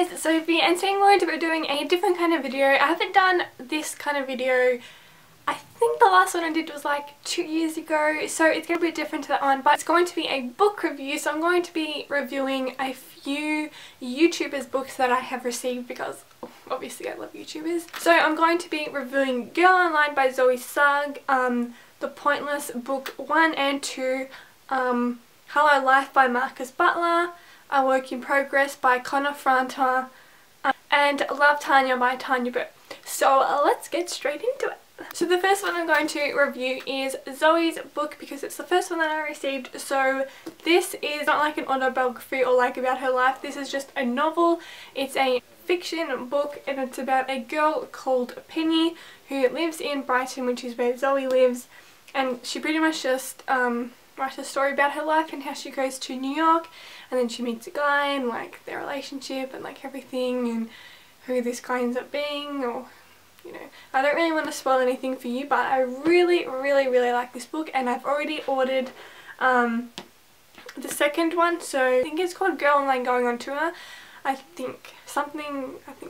guys, Sophie, and today I'm going to be doing a different kind of video. I haven't done this kind of video, I think the last one I did was like 2 years ago, so it's going to be different to that one, but it's going to be a book review. So I'm going to be reviewing a few YouTubers' books that I have received because obviously I love YouTubers. So I'm going to be reviewing Girl Online by Zoe Sugg, The Pointless Book 1 and 2, Hello Life by Marcus Butler, A Work in Progress by Connor Franta, and Love Tanya by Tanya Burt. So let's get straight into it. So the first one I'm going to review is Zoe's book because it's the first one that I received. So this is not like an autobiography or like about her life. This is just a novel. It's a fiction book and it's about a girl called Penny who lives in Brighton, which is where Zoe lives, and she pretty much just writes a story about her life and how she goes to New York and then she meets a guy and like their relationship and like everything and who this guy ends up being, or you know, I don't really want to spoil anything for you, but I really like this book and I've already ordered the second one. So I think it's called Girl Online Going on Tour.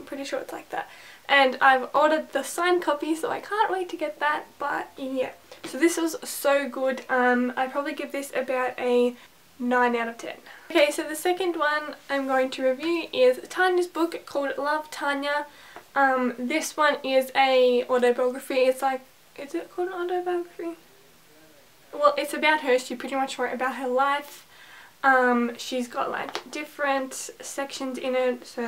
Pretty sure it's like that. And I've ordered the signed copy, so I can't wait to get that. But yeah, so this was so good. I'd probably give this about a 9 out of 10. Okay, so the second one I'm going to review is Tanya's book called Love Tanya. This one is a autobiography. It's like, is it called an autobiography? Well, it's about her. She pretty much wrote about her life. She's got like different sections in it. So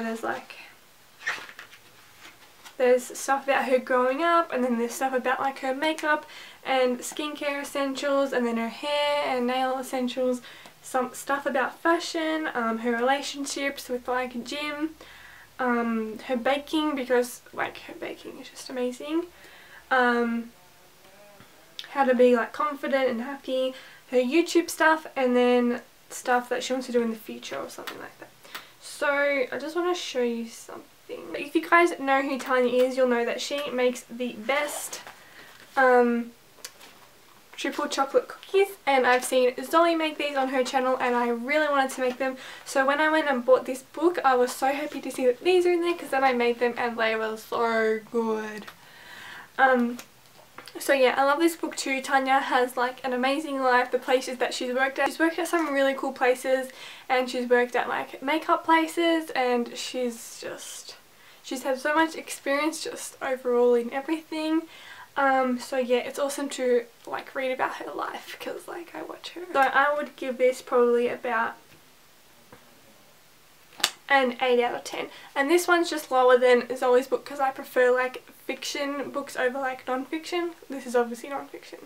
there's stuff about her growing up, and then there's stuff about like her makeup and skincare essentials, and then her hair and nail essentials, some stuff about fashion, her relationships with like Jim, her baking, because like her baking is just amazing, how to be like confident and happy, her YouTube stuff, and then stuff that she wants to do in the future or something like that. So I just want to show you something. If you guys know who Tanya is, you'll know that she makes the best triple chocolate cookies, and I've seen Zoe make these on her channel and I really wanted to make them. So when I went and bought this book, I was so happy to see that these are in there because then I made them and they were so good. So yeah, I love this book too. Tanya has like an amazing life. The places that she's worked at some really cool places, and she's worked at like makeup places, and she's had so much experience just overall in everything. So yeah, it's awesome to like read about her life because like I watch her. So I would give this probably about an 8 out of 10. And this one's just lower than Zoe's book because I prefer like fiction books over like non-fiction. This is obviously non-fiction.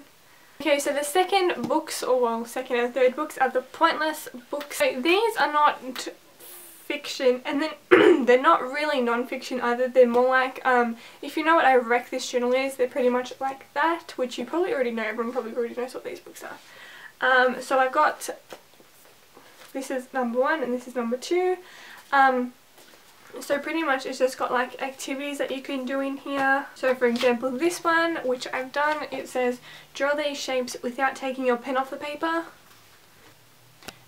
Okay, so the second books, or well, second and third books are the Pointless books. So these are not fiction, and then they're not really non-fiction either. They're more like, if you know what I Wreck This Journal is, they're pretty much like that, which you probably already know. Everyone probably already knows what these books are. So I've got, this is number 1 and this is number 2. So pretty much it's just got like activities that you can do in here. So for example, this one, which I've done, it says draw these shapes without taking your pen off the paper.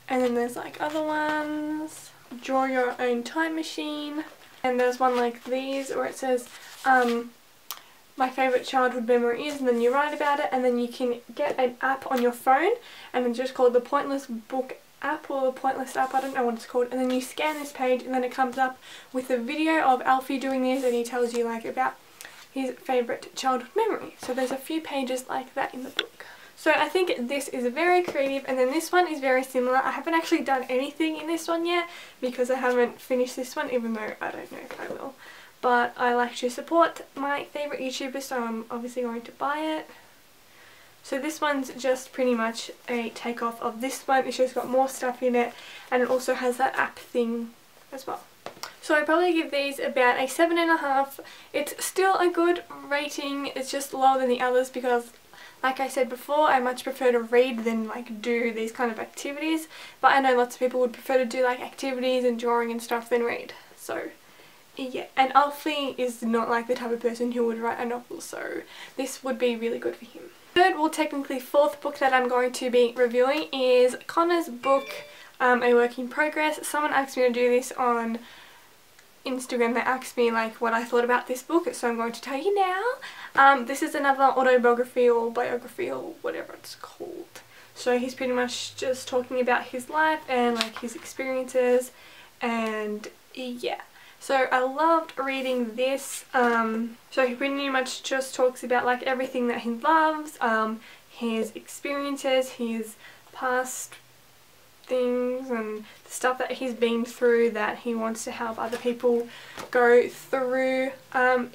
And then there's like other ones, draw your own time machine. And there's one like these where it says my favourite childhood memory is, and then you write about it, and then you can get an app on your phone and it's just called the Pointless Book app or the Pointless app, I don't know what it's called, and then you scan this page and then it comes up with a video of Alfie doing this, and he tells you like about his favourite childhood memory. So there's a few pages like that in the book. So I think this is very creative, and then this one is very similar. I haven't actually done anything in this one yet because I haven't finished this one, even though I don't know if I will. But I like to support my favourite YouTuber, so I'm obviously going to buy it. So this one's just pretty much a takeoff of this one. It's just got more stuff in it, and it also has that app thing as well. So I'd probably give these about a 7.5. It's still a good rating. It's just lower than the others because, like I said before, I much prefer to read than like do these kind of activities. But I know lots of people would prefer to do like activities and drawing and stuff than read. So yeah, and Alfie is not like the type of person who would write a novel, so this would be really good for him. Third, well technically fourth book that I'm going to be reviewing is Connor's book, A Work in Progress. Someone asked me to do this on Instagram that asked me like what I thought about this book, so I'm going to tell you now. This is another autobiography or biography or whatever it's called. So he's pretty much just talking about his life and like his experiences, and yeah. So I loved reading this. So he pretty much just talks about like everything that he loves, his experiences, his past things and the stuff that he's been through that he wants to help other people go through.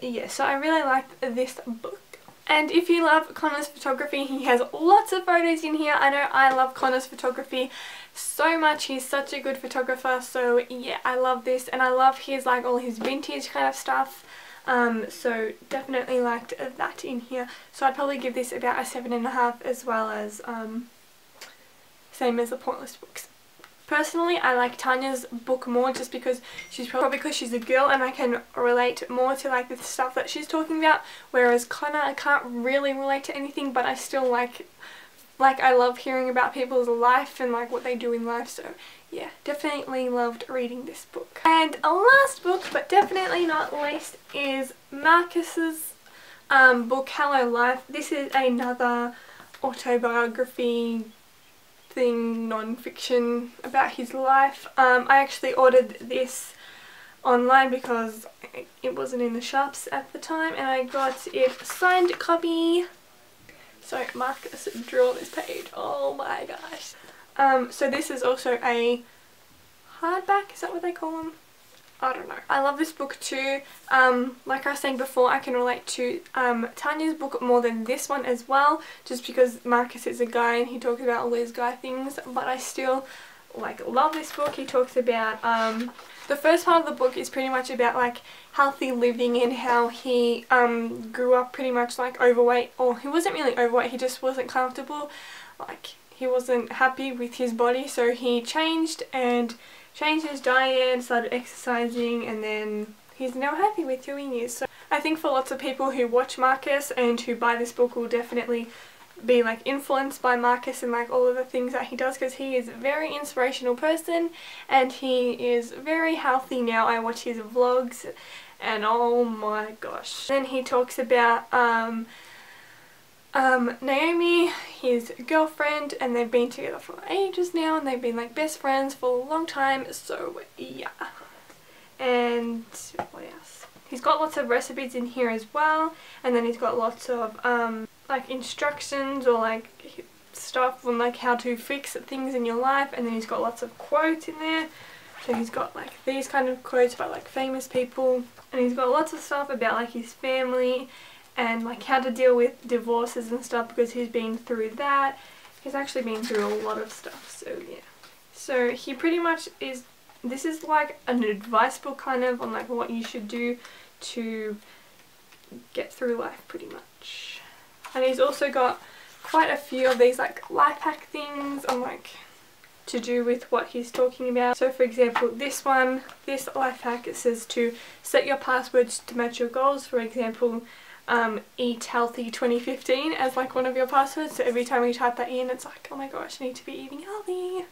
Yeah, so I really liked this book. And if you love Connor's photography, he has lots of photos in here. I know I love Connor's photography so much. He's such a good photographer, so yeah, I love this, and I love his like all his vintage kind of stuff. So definitely liked that in here. So I'd probably give this about a 7.5, as well as same as the Pointless books. Personally, I like Tanya's book more just because probably because she's a girl and I can relate more to like the stuff that she's talking about, whereas Connor, I can't really relate to anything, but I still like I love hearing about people's life and like what they do in life. So yeah, definitely loved reading this book. And a last book, but definitely not least, is Marcus's book Hello Life. This is another autobiography thing, non-fiction about his life. I actually ordered this online because it wasn't in the shops at the time, and I got it signed copy. So Marcus drew this page, oh my gosh. So this is also a hardback, is that what they call them? I don't know. I love this book too. Like I was saying before, I can relate to Tanya's book more than this one as well, just because Marcus is a guy and he talks about all these guy things, but I still like love this book. He talks about the first part of the book is pretty much about like healthy living and how he grew up pretty much like overweight, or he wasn't really overweight, he just wasn't comfortable, like he wasn't happy with his body, so he changed his diet, started exercising, and then he's now happy with who he is. So I think for lots of people who watch Marcus and who buy this book will definitely be like influenced by Marcus and like all of the things that he does, because he is a very inspirational person and he is very healthy now. I watch his vlogs and oh my gosh. Then he talks about Naomi, his girlfriend, and they've been together for ages now, and they've been like best friends for a long time, so yeah. And what else? He's got lots of recipes in here as well, and then he's got lots of like instructions or like stuff on like how to fix things in your life, and then he's got lots of quotes in there. So he's got like these kind of quotes by like famous people, and he's got lots of stuff about like his family and like how to deal with divorces and stuff, because he's been through that. He's actually been through a lot of stuff, so yeah. So he pretty much is, this is like an advice book kind of on like what you should do to get through life pretty much. And he's also got quite a few of these like life hack things on like to do with what he's talking about. So for example, this one, this life hack, it says to set your passwords to match your goals. For example, eat healthy 2015 as like one of your passwords, so every time you type that in it's like, oh my gosh, I need to be eating healthy.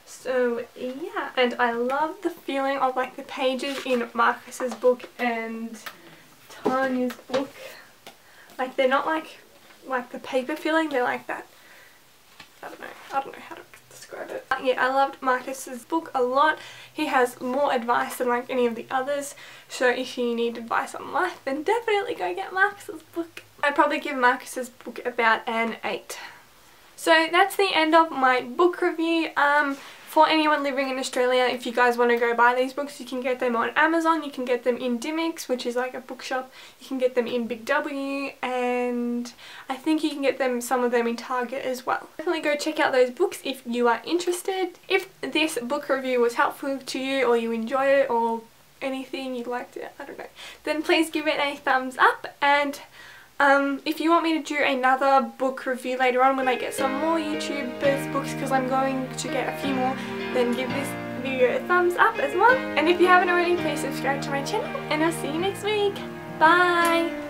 So yeah, and I love the feeling of like the pages in Marcus's book and Tanya's book. Like they're not like the paper feeling, they're like that, I don't know how to describe it. Yeah, I loved Marcus's book a lot. He has more advice than like any of the others, so if you need advice on life, then definitely go get Marcus's book. I'd probably give Marcus's book about an 8. So that's the end of my book review. For anyone living in Australia, if you guys want to go buy these books, you can get them on Amazon, you can get them in Dimmicks, which is like a bookshop, you can get them in Big W, and I think you can get them, some of them in Target as well. Definitely go check out those books if you are interested. If this book review was helpful to you, or you enjoyed it, or anything you liked it, I don't know, then please give it a thumbs up. And if you want me to do another book review later on when I get some more YouTubers books, because I'm going to get a few more, then give this video a thumbs up as well. And if you haven't already, please subscribe to my channel, and I'll see you next week. Bye!